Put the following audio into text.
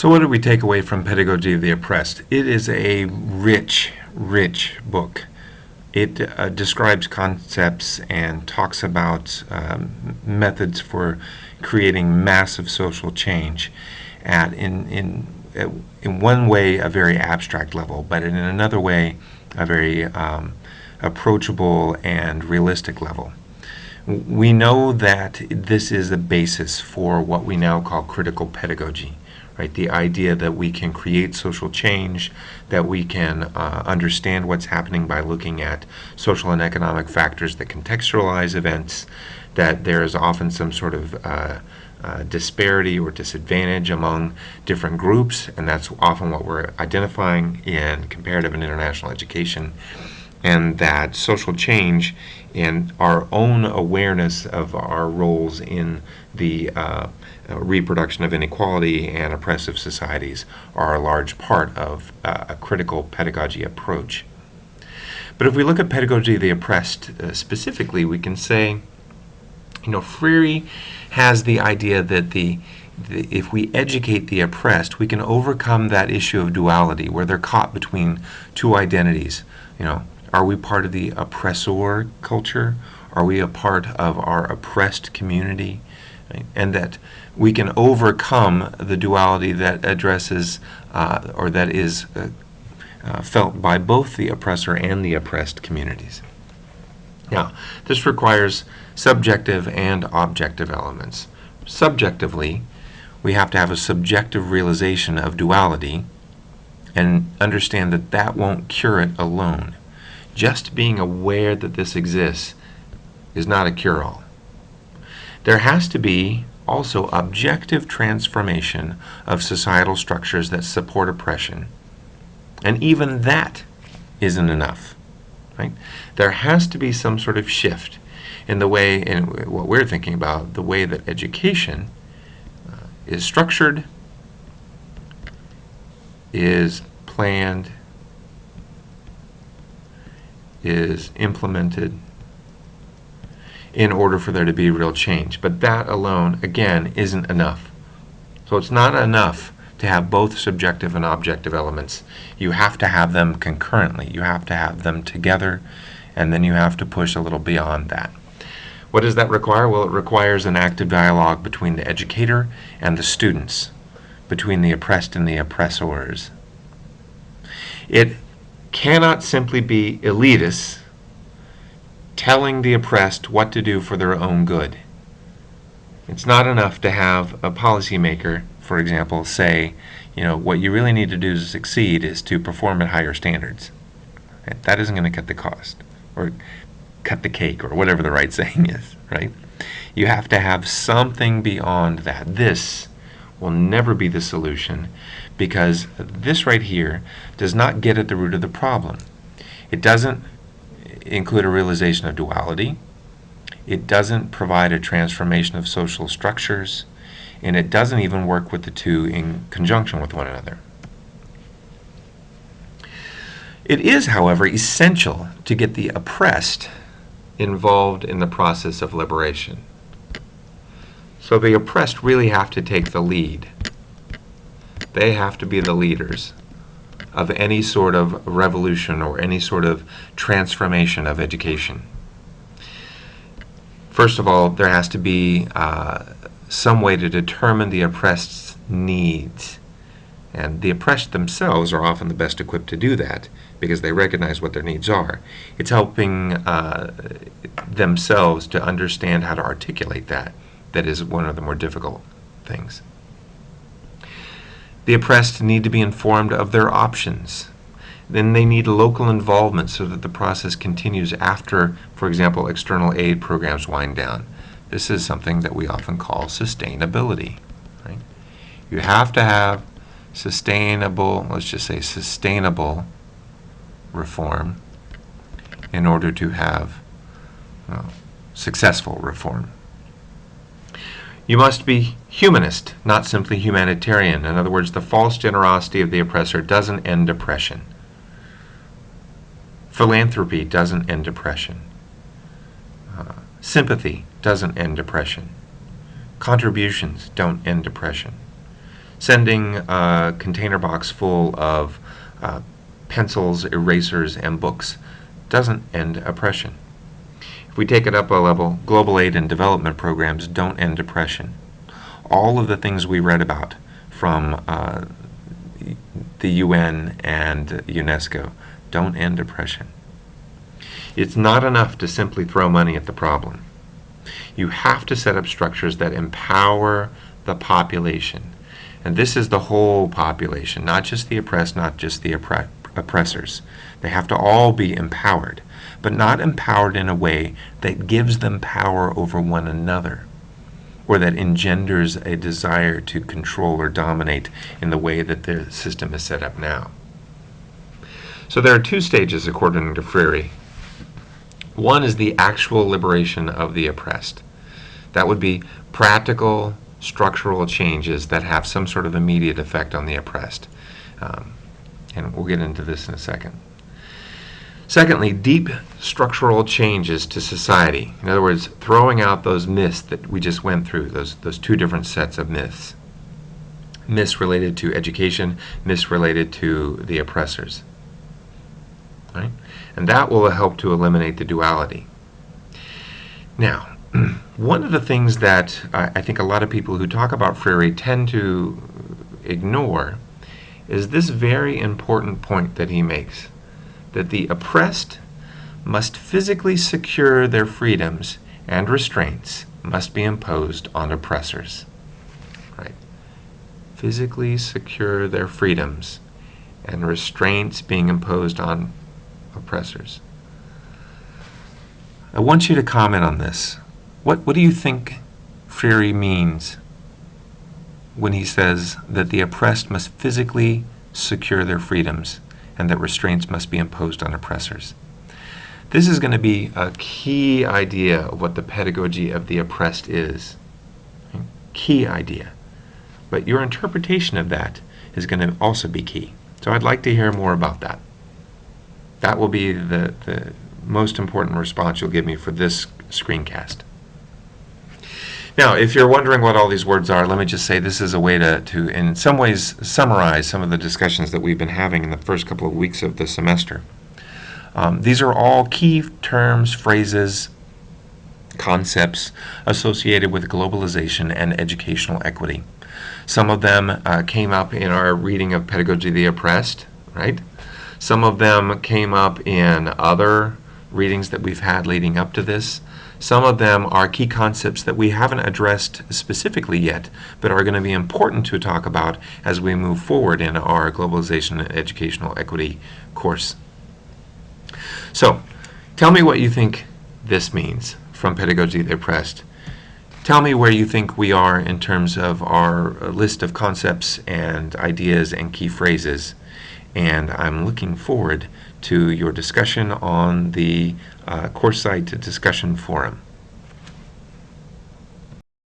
So what do we take away from Pedagogy of the Oppressed? It is a rich, rich book. It describes concepts and talks about methods for creating massive social change in one way a very abstract level, but in another way a very approachable and realistic level. We know that this is the basis for what we now call critical pedagogy. Right, the idea that we can create social change, that we can understand what's happening by looking at social and economic factors that contextualize events, that there is often some sort of disparity or disadvantage among different groups, and that's often what we're identifying in comparative and international education, and that social change and our own awareness of our roles in the reproduction of inequality and oppressive societies are a large part of a critical pedagogy approach. But if we look at Pedagogy of the Oppressed specifically, we can say, Friere has the idea that if we educate the oppressed, we can overcome that issue of duality where they're caught between two identities. Are we part of the oppressor culture? Are we a part of our oppressed community? Right? And that we can overcome the duality that addresses or that is felt by both the oppressor and the oppressed communities. Now, this requires subjective and objective elements. Subjectively, we have to have a subjective realization of duality and understand that that won't cure it alone. Just being aware that this exists is not a cure-all. There has to be also objective transformation of societal structures that support oppression. And even that isn't enough. Right? There has to be some sort of shift in the way, in what we're thinking about, the way that education is structured, is planned, is implemented in order for there to be real change. But that alone, again, isn't enough. So it's not enough to have both subjective and objective elements. You have to have them concurrently. You have to have them together, and then you have to push a little beyond that. What does that require? Well, it requires an active dialogue between the educator and the students, between the oppressed and the oppressors. It cannot simply be elitists telling the oppressed what to do for their own good. It's not enough to have a policymaker, for example, say, what you really need to do to succeed is to perform at higher standards. That isn't going to cut the cost or cut the cake or whatever the right saying is, right? You have to have something beyond that. This will never be the solution because this right here does not get at the root of the problem. It doesn't include a realization of duality. It doesn't provide a transformation of social structures, and it doesn't even work with the two in conjunction with one another. It is, however, essential to get the oppressed involved in the process of liberation. So the oppressed really have to take the lead. They have to be the leaders of any sort of revolution or any sort of transformation of education. First of all, there has to be some way to determine the oppressed's needs. And the oppressed themselves are often the best equipped to do that because they recognize what their needs are. It's helping themselves to understand how to articulate that is one of the more difficult things. The oppressed need to be informed of their options. Then they need local involvement so that the process continues after, for example, external aid programs wind down. This is something that we often call sustainability. Right? You have to have sustainable reform in order to have successful reform. You must be humanist, not simply humanitarian. In other words, the false generosity of the oppressor doesn't end oppression. Philanthropy doesn't end oppression. Sympathy doesn't end oppression. Contributions don't end oppression. Sending a container box full of pencils, erasers, and books doesn't end oppression. If we take it up a level, global aid and development programs don't end oppression. All of the things we read about from the UN and UNESCO don't end oppression. It's not enough to simply throw money at the problem. You have to set up structures that empower the population. And this is the whole population, not just the oppressed, not just the oppressors. They have to all be empowered, but not empowered in a way that gives them power over one another, or that engenders a desire to control or dominate in the way that the system is set up now. So there are two stages according to Friere. One is the actual liberation of the oppressed. That would be practical, structural changes that have some sort of immediate effect on the oppressed. And we'll get into this in a second. Secondly, deep structural changes to society. In other words, throwing out those myths that we just went through, those two different sets of myths. Myths related to education, myths related to the oppressors. Right? And that will help to eliminate the duality. Now, one of the things that I think a lot of people who talk about Friere tend to ignore is this very important point that he makes, that the oppressed must physically secure their freedoms and restraints must be imposed on oppressors. Right? Physically secure their freedoms and restraints being imposed on oppressors. I want you to comment on this. What do you think Friere means when he says that the oppressed must physically secure their freedoms and that restraints must be imposed on oppressors? This is going to be a key idea of what the pedagogy of the oppressed is. Okay? Key idea. But your interpretation of that is going to also be key. So I'd like to hear more about that. That will be the most important response you'll give me for this screencast. Now, if you're wondering what all these words are, let me just say this is a way to in some ways, summarize some of the discussions that we've been having in the first couple of weeks of the semester. These are all key terms, phrases, concepts associated with globalization and educational equity. Some of them came up in our reading of Pedagogy of the Oppressed, right? Some of them came up in other readings that we've had leading up to this. Some of them are key concepts that we haven't addressed specifically yet, but are going to be important to talk about as we move forward in our Globalization and Educational Equity course. So, tell me what you think this means from Pedagogy of the Oppressed. Tell me where you think we are in terms of our list of concepts and ideas and key phrases. And I'm looking forward to your discussion on the course site discussion forum.